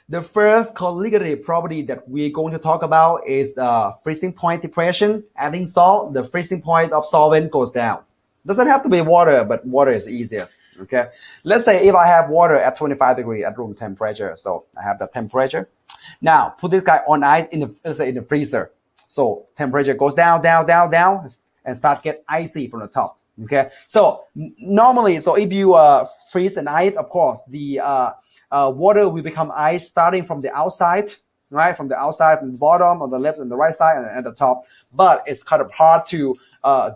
The first colligative property that we're going to talk about is freezing point depression. Adding salt, the freezing point of solvent goes down. Doesn't have to be water, but water is easiest. Okay, let's say if I have water at 25 degrees at room temperature, so I have the temperature. Now put this guy on ice in the, let's say, in the freezer. So temperature goes down, and start get icy from the top. Okay, so normally, so if you freeze an ice, of course, the water will become ice starting from the outside, right? From the outside, from the bottom, on the left and the right side, and at the top. But it's kind of hard to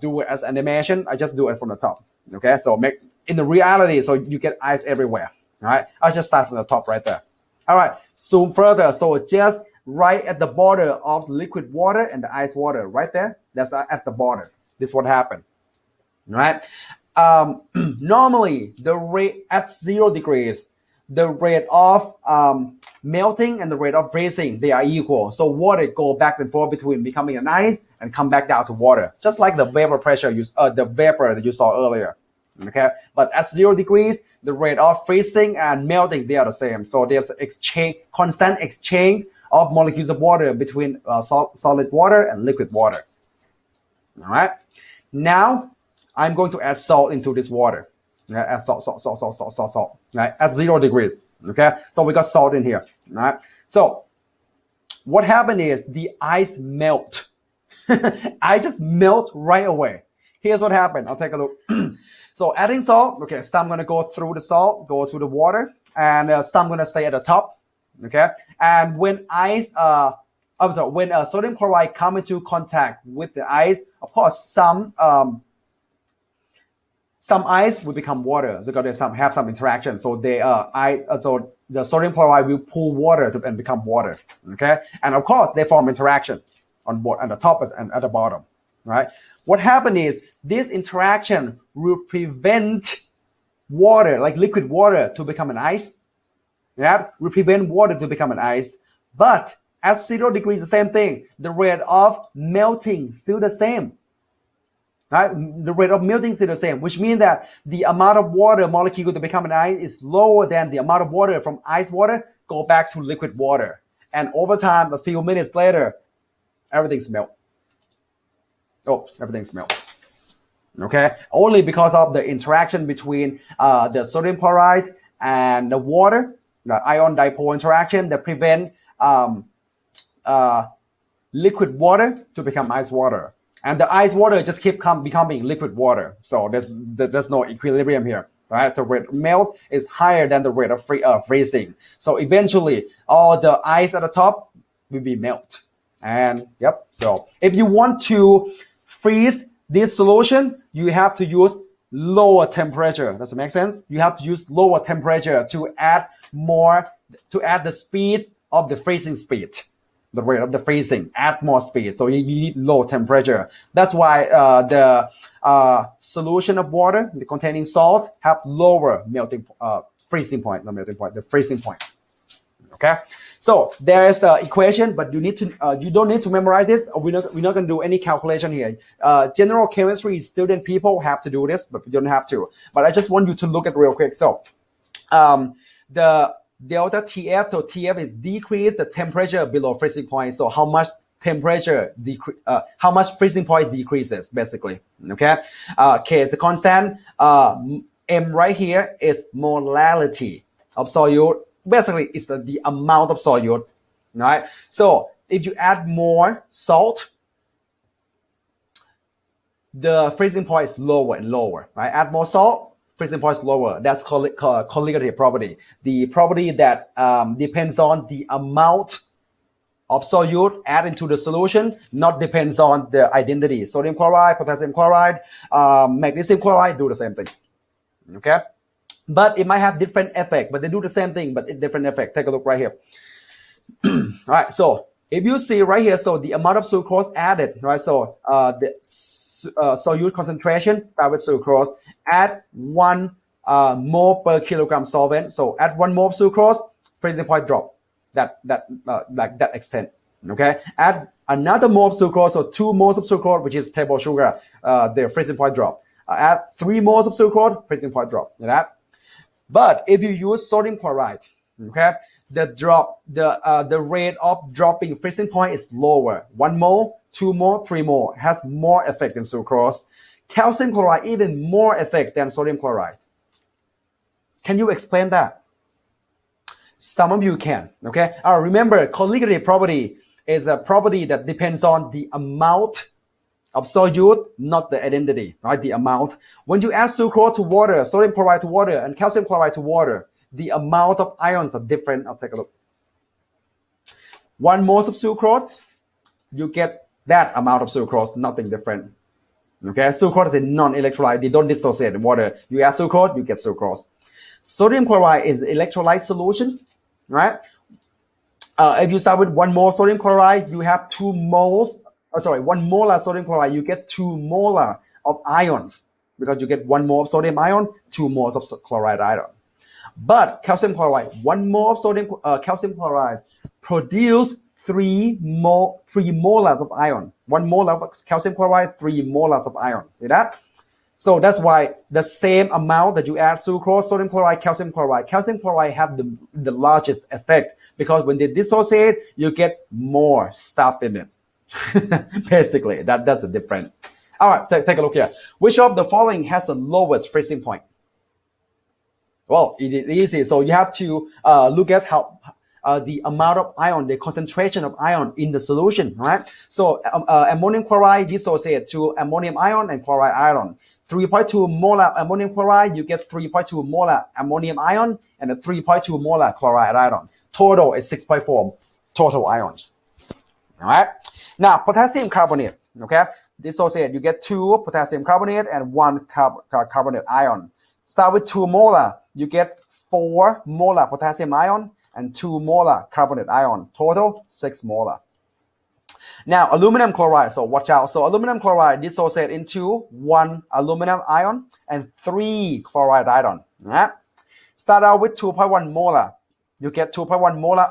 do it as animation. I just do it from the top. Okay, so make in the reality, so you get ice everywhere. All right, I'll just start from the top right there. All right, zoom further. So just right at the border of liquid water and the ice water, right there. That's at the border. This is what happened. Right? Normally, the rate at 0 degrees, the rate of melting and the rate of freezing, they are equal. So water go back and forth between becoming an ice and come back down to water, just like the vapor pressure, the vapor that you saw earlier. Okay, but at 0 degrees, the rate of freezing and melting, they are the same. So there's constant exchange of molecules of water between solid water and liquid water. All right. Now I'm going to add salt into this water. Add salt. Right, at 0 degrees. Okay, so we got salt in here. Right. So what happened is the ice melt. I just melt right away. Here's what happened. I'll take a look. So adding salt. Okay, some gonna go through the salt, go to the water, and some gonna stay at the top. Okay, and when when sodium chloride come into contact with the ice, of course, some ice will become water because they have some interaction. So so the sodium chloride will pull water and become water. Okay, and of course they form interaction on both at the top and at the bottom. Right. What happened is this interaction will prevent water, like liquid water, to become an ice. Yeah, will prevent water to become an ice. But at 0 degrees, the same thing. The rate of melting still the same. Right? The rate of melting is still the same, which means that the amount of water molecule to become an ice is lower than the amount of water from ice water go back to liquid water. And over time, a few minutes later, everything's melt. Oh, everything's melt. Okay, only because of the interaction between the sodium chloride and the water, the ion dipole interaction that prevent liquid water to become ice water. And the ice water just keep becoming liquid water. So there's no equilibrium here, right? The rate of melt is higher than the rate of freezing. So eventually, all the ice at the top will be melt. And yep, so if you want to freeze this solution, you have to use lower temperature. Does it make sense? You have to use lower temperature to add the speed of the freezing speed. The rate of the freezing, add more speed. So you need low temperature. That's why the solution of water containing salt have lower freezing point. Okay, so there is the equation, but you don't need to memorize this. We're not going to do any calculation here. General chemistry student people have to do this, but you don't have to. But I just want you to look at real quick. So the delta TF, so TF is decrease the temperature below freezing point. So how much how much freezing point decreases basically. Okay, K is a constant. M right here is molality of solute. Basically, it's the amount of solute, right? So if you add more salt, the freezing point is lower and lower, right? Add more salt, freezing point is lower. That's colligative property. The property that depends on the amount of solute added into the solution, not depends on the identity. Sodium chloride, potassium chloride, magnesium chloride do the same thing. Okay? But it might have different effect, but they do the same thing, but it's different effect. Take a look right here. All right, so if you see right here, so the amount of sucrose added, right? So the solute concentration start with sucrose, add 1 mole per kilogram solvent. So add 1 mole of sucrose, freezing point drop. Like that extent. Okay, add another mole of sucrose, so 2 moles of sucrose, which is table sugar, the freezing point drop. Add 3 moles of sucrose, freezing point drop. You know that? But if you use sodium chloride, okay, the rate of dropping freezing point is lower. 1 mole, 2 mole, 3 mole has more effect than sucrose. Calcium chloride even more effect than sodium chloride. Can you explain that? Some of you can. Okay. Remember, colligative property is a property that depends on the amount of solute, not the identity, right? The amount. When you add sucrose to water, sodium chloride to water, and calcium chloride to water, the amount of ions are different. I'll take a look. 1 mole of sucrose, you get that amount of sucrose, nothing different. Okay, sucrose is a non-electrolyte. They don't dissociate in water. You add sucrose, you get sucrose. Sodium chloride is electrolyte solution, right? If you start with 1 mole sodium chloride, you have 2 moles. 1 molar sodium chloride, you get 2 molar of ions because you get 1 mole of sodium ion, 2 moles of chloride ion. But calcium chloride, 1 mole of calcium chloride produce 3 molars of ion. 1 molar of calcium chloride, 3 molars of ion. See that? So that's why the same amount that you add sucrose, sodium chloride have the largest effect because when they dissociate, you get more stuff in it. Basically, that's the difference. All right, take a look here. Which of the following has the lowest freezing point? Well, it is easy. So you have to look at how the amount of ion, the concentration of ion in the solution, right? So ammonium chloride dissociate to ammonium ion and chloride ion. 3.2 molar ammonium chloride, you get 3.2 molar ammonium ion and a 3.2 molar chloride ion. Total is 6.4 total ions. All right. Now, potassium carbonate, okay? Dissociate, you get 2 potassium carbonate and 1 carbonate ion. Start with 2 molar, you get 4 molar potassium ion and 2 molar carbonate ion. Total, 6 molar. Now, aluminum chloride, so watch out. So aluminum chloride dissociate into 1 aluminum ion and 3 chloride ion. Right? Start out with 2.1 molar. You get 2.1 molar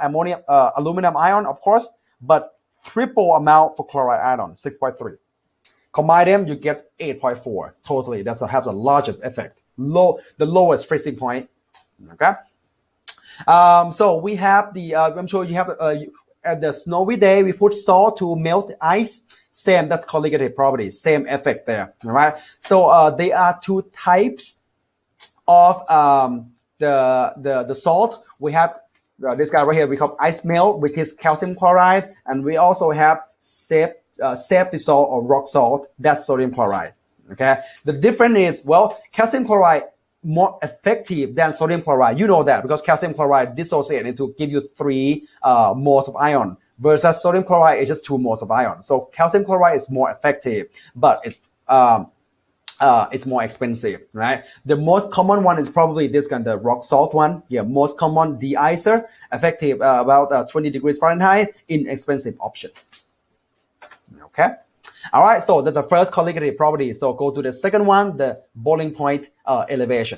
aluminum ion, of course, but triple amount for chloride ion, 6.3. Combine them, you get 8.4. Totally, that's have the largest effect. The lowest freezing point. Okay. So we have the. I'm sure you have. At the snowy day, we put salt to melt ice. Same, that's colligative property. Same effect there. All right. So there are 2 types of the salt. We have this guy right here. We call ice melt, which is calcium chloride, and we also have safety salt or rock salt. That's sodium chloride. Okay. The difference is, well, calcium chloride more effective than sodium chloride. You know that because calcium chloride dissociates to give you 3 moles of ion versus sodium chloride is just 2 moles of ion. So calcium chloride is more effective, but it's more expensive, right? The most common one is probably this kind of rock salt one. Yeah, most common de-icer, effective about 20 degrees Fahrenheit, inexpensive option. Okay. All right, so that's the first colligative property. So go to the second one, the boiling point elevation.